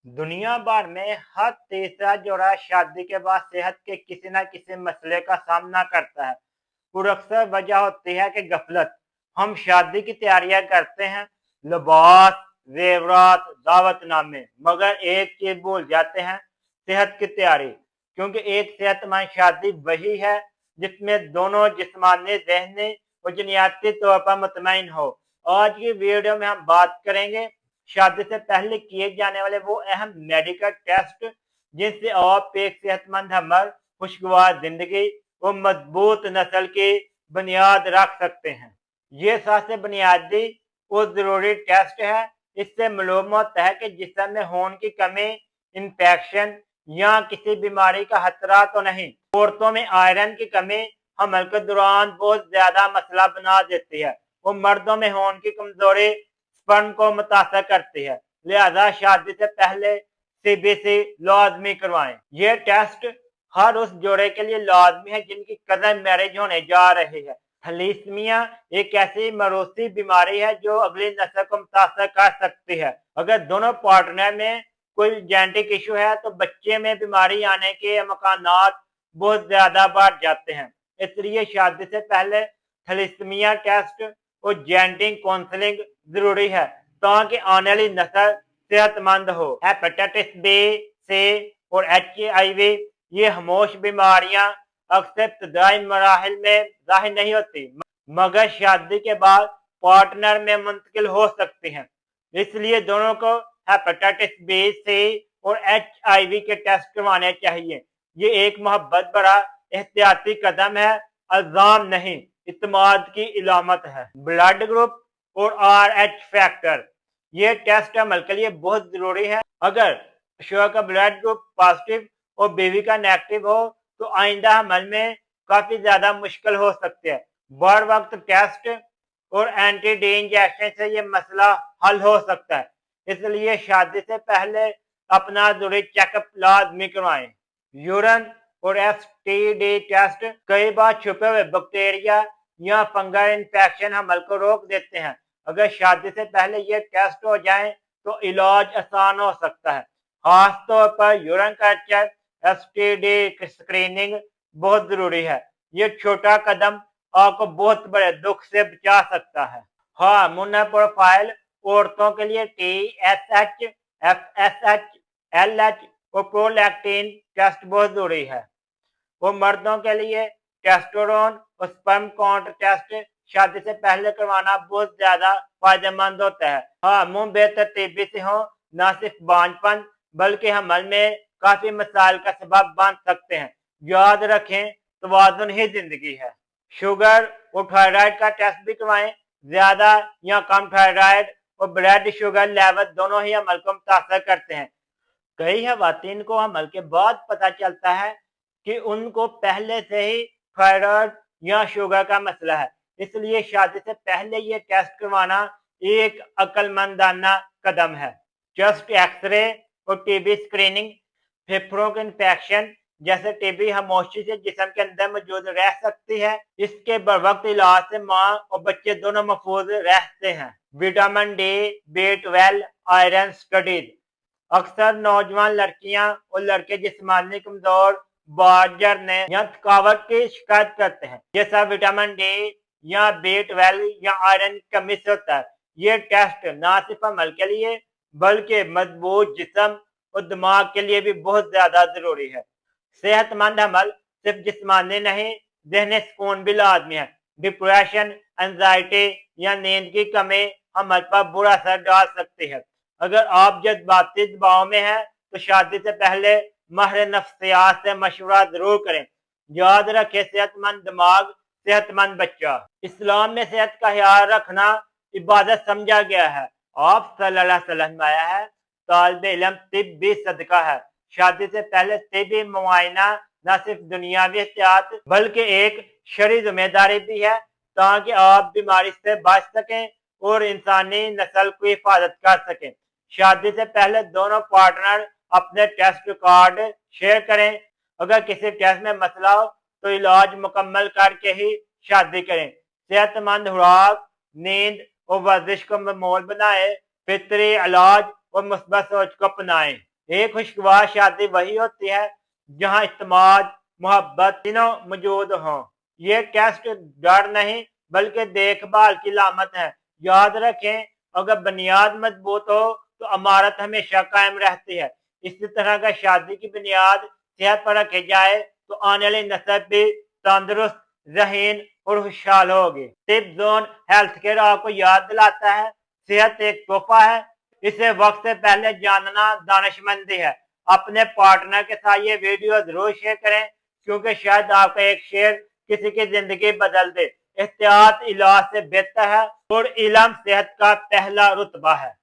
दुनिया भर में हर तीसरा जोड़ा शादी के बाद सेहत के किसी न किसी मसले का सामना करता है। और अक्सर वजह होती है कि गफलत। हम शादी की तैयारियां करते हैं, लिबास, जेवरात, दावतनामे, मगर एक चीज भूल जाते हैं, सेहत की तैयारी। क्योंकि एक सेहतमंद शादी वही है जिसमें दोनों जिस्मानी, ज़हनी और जनियाती तौर पर मुतमईन हो। आज की वीडियो में हम बात करेंगे शादी से पहले किए जाने वाले वो अहम मेडिकल टेस्ट जिनसे आप एक सेहतमंद हमल, खुशगवार जिंदगी और मजबूत नस्ल की बुनियाद रख सकते हैं। ये सबसे बुनियादी और जरूरी टेस्ट है। इससे मालूम होता है कि जिस्म में खून की कमी, इंफेक्शन या किसी बीमारी का खतरा तो नहीं। औरतों में आयरन की कमी हमल के दौरान बहुत ज्यादा मसला बना देती है और मर्दों में खून की कमजोरी स्पर्म को मुतासर करती है। लिहाजा शादी से पहले सीबीसी लाजमी करवाएं। ये टेस्ट हर उस जोड़े के लिए लाजमी है जिनकी कजन मैरिज होने जा रही है। थैलेसीमिया एक ऐसी मरूसी बीमारी है जो अगली नस्ल को मुतासर कर सकती है। अगर दोनों पार्टनर में कोई जेनेटिक इशू है तो बच्चे में बीमारी आने के इम्कानात बहुत ज्यादा बढ़ जाते हैं। इसलिए शादी से पहले थैलेसीमिया टेस्ट और जेनेटिक काउंसलिंग जरूरी है ताकि आने वाली नस्ल सेहतमंद हो। हेपेटाइटिस बी, सी और HIV ये खामोश बीमारियां अक्सर इब्तदाई मराहिल में जाहिर नहीं होती, मगर शादी के बाद पार्टनर में मुंतकिल हो सकती हैं। इसलिए दोनों को हेपेटाइटिस बी, सी और HIV के टेस्ट करवाने चाहिए। ये एक मोहब्बत भरा एहतियाती कदम है, अल्जाम नहीं, इत्मीनान की इलामत है। ब्लड ग्रुप और RH फैक्टर ये टेस्ट अमल के लिए बहुत जरूरी है। अगर शुगर का ब्लड ग्रुप पॉजिटिव और बीवी का नेगेटिव हो तो आइंदा हमल में काफी ज्यादा मुश्किल हो सकती है। बर वक्त टेस्ट और एंटी डी इंजेक्शन से ये मसला हल हो सकता है। इसलिए शादी से पहले अपना जरूरी चेकअप लाजमी करवाएं। यूरिन और STD टेस्ट कई बार छुपे हुए बैक्टीरिया या फंगल इन्फेक्शन हमल को रोक देते हैं। अगर शादी से पहले ये टेस्ट हो जाए तो इलाज आसान हो सकता है। खासतौर पर यूरिन कल्चर, STD स्क्रीनिंग बहुत जरूरी है। ये छोटा कदम आपको बहुत बड़े दुख से बचा सकता है। हार्मोनल प्रोफाइल औरतों के लिए TSH, FSH, LH और प्रोलैक्टिन टेस्ट बहुत जरूरी है। वो मर्दों के लिए टेस्टोस्टेरोन और स्पर्म काउंट टेस्ट शादी से पहले करवाना बहुत ज्यादा फायदेमंद होता है। हार्मोन बेतरतीबी से हो न सिर्फ बांझपन बल्कि हमल में काफी मसाइल का सबब बन सकते हैं। याद रखें, तवाज़ुन ही जिंदगी है। शुगर और थायराइड का टेस्ट भी करवाएं। ज्यादा या कम थायराइड और ब्लड शुगर लेवल दोनों ही हमल को मुतासर करते हैं। कई खवातीन को हमल के बाद पता चलता है कि उनको पहले से ही थायराइड या शुगर का मसला है। इसलिए शादी से पहले ये टेस्ट करवाना एक अक्लमंदाना कदम है। चेस्ट एक्सरे और टीबी स्क्रीनिंग फेफड़ों के इन्फेक्शन जैसे टीबी खामोशी से जिस्म के अंदर मौजूद रह सकती है। इसके बर वक्त इलाज से माँ और बच्चे दोनों महफूज रहते हैं। Vitamin D, B12, iron studies अक्सर नौजवान लड़कियां और लड़के जिस्मानी कमजोर, बाल झड़ने या थकावट की शिकायत करते हैं, जैसा विटामिन डी या B12 या आयरन की कमी से होता है। ये टेस्ट न सिर्फ हमल के लिए बल्कि मजबूत जिस्म और दिमाग के लिए भी बहुत ज्यादा जरूरी है। सेहतमंद हमल सिर्फ जिस्मानी नहीं, ज़हनी सुकून भी लाजमी है। डिप्रेशन, एंजाइटी या नींद की कमी हमल पर बुरा असर डाल सकती है। अगर आप जज्बाती दबाव में हैं तो शादी से पहले माहिर नफ्सियात से मशवरा जरूर करें। याद रखें, सेहतमंद दिमाग, सेहतमंद बच्चा। इस्लाम में सेहत का ख्याल रखना इबादत समझा गया है। आप सल्लल्लाहु अलैहि वसल्लम आया है, तालिब इल्म तिब्बी सदका है। शादी से पहले तिब्बी मुआयना न सिर्फ दुनियावी एहतियात बल्कि एक शरई जिम्मेदारी भी है ताकि आप बीमारी से बच सकें और इंसानी नस्ल की हिफाजत कर सकें। शादी से पहले दोनों पार्टनर अपने टेस्ट रिकॉर्ड शेयर करें। अगर किसी टेस्ट में मसला हो तो इलाज मुकम्मल करके ही शादी करें। सेहतमंद खुराक, नींद और वर्जिश को मामूल बनाएं। फितरी इलाज और मुस्बत सोच को अपनाएं। एक खुशगवार शादी वही होती है जहां इत्मीनान, मोहब्बत तीनों मौजूद हों। ये टेस्ट डर नहीं बल्कि देखभाल की लामत है। याद रखें, अगर बुनियाद मजबूत हो तो इमारत हमेशा कायम रहती है। इसी तरह का शादी की बुनियाद सेहत पर रखी जाए तो आने वाली नस्ल भी तंदुरुस्त, ज़हीन और खुशहाल होगी। टिप जोन हेल्थ केयर आपको याद दिलाता है, सेहत एक तोहफा है, इसे वक्त से पहले जानना दानिशमंदी है। अपने पार्टनर के साथ ये वीडियो जरूर शेयर करें, क्योंकि शायद आपका एक शेयर किसी की जिंदगी बदल दे। एहतियात इलाज से बेहतर है और इल्म सेहत का पहला रुतबा है।